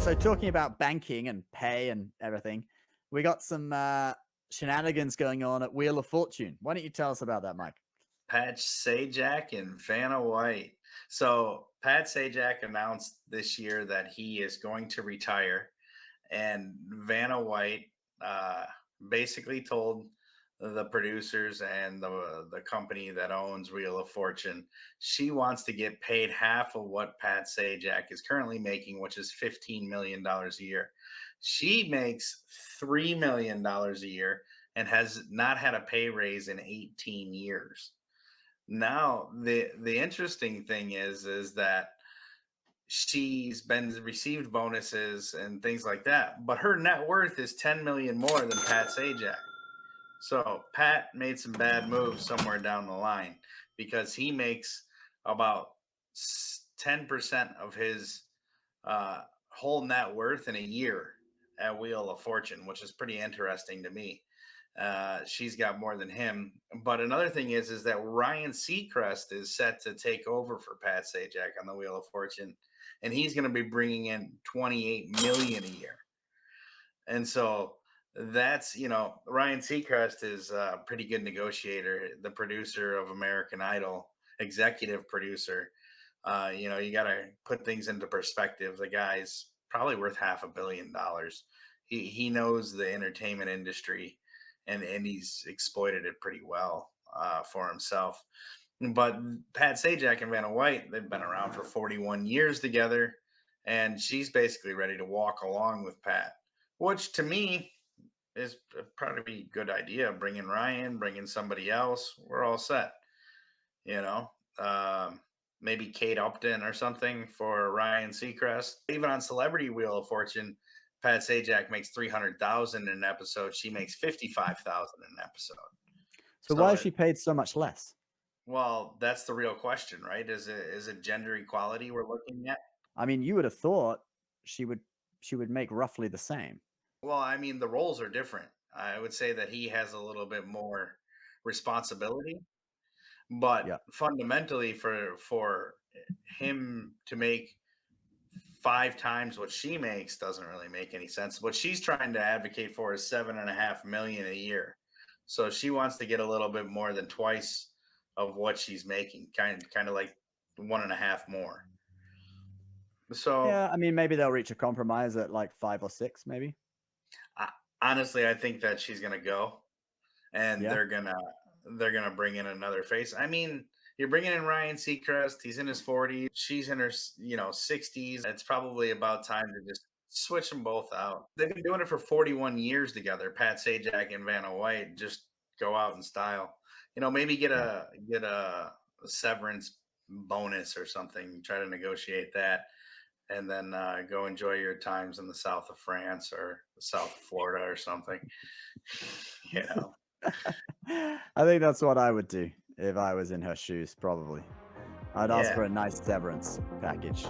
So talking about banking and pay and everything, we got some shenanigans going on at Wheel of Fortune. Why don't you tell us about that, Mike? Pat Sajak and Vanna White. So Pat Sajak announced this year that he is going to retire, and Vanna White uh, basically told the producers and the company that owns Wheel of Fortune she wants to get paid half of what Pat Sajak is currently making, which is $15 million a year. She makes $3 million a year and has not had a pay raise in 18 years. Now, the interesting thing is that she's been received bonuses and things like that, but her net worth is 10 million more than Pat Sajak. So Pat made some bad moves somewhere down the line because he makes about 10% of his uh, whole net worth in a year at Wheel of Fortune, which is pretty interesting to me. She's got more than him. But another thing is that Ryan Seacrest is set to take over for Pat Sajak on the Wheel of Fortune, and he's going to be bringing in 28 million a year. And so that's, Ryan Seacrest is a pretty good negotiator, the producer of American Idol, executive producer. You got to put things into perspective. The guy's probably worth $500 million. He knows the entertainment industry, and he's exploited it pretty well for himself. But Pat Sajak and Vanna White, they've been around for 41 years together, and she's basically ready to walk along with Pat, which to me is probably a good idea. Bringing Ryan, bringing somebody else, we're all set. You know, um, Maybe Kate Upton or something for Ryan Seacrest. Even on Celebrity Wheel of Fortune, Pat Sajak makes 300,000 in an episode. She makes 55,000 in an episode. So So why is she paid so much less? well, that's the real question, right? Is it gender equality we're looking at? I mean, you would have thought she would she would make roughly the same. Well, I mean, the roles are different. I would say that he has a little bit more responsibility, but Yeah. fundamentally, for him to make 5 times what she makes doesn't really make any sense. What she's trying to advocate for is 7.5 million a year. So she wants to get a little bit more than twice of what she's making, kind of like one and a half more. So Yeah, I mean, maybe they'll reach a compromise at like 5 or 6, maybe. I, honestly, I think that she's gonna go, and Yeah. they're gonna bring in another face. I mean, you're bringing in Ryan Seacrest. He's in his 40s. She's in her 60s. It's probably about time to just switch them both out. They've been doing it for 41 years together. Pat Sajak and Vanna White just go out in style. Maybe get Yeah. a severance bonus or something. Try to negotiate that, and then go enjoy your times in the south of France or the south of Florida or something. You know. I think that's what I would do if I was in her shoes, probably. I'd ask Yeah. for a nice severance package.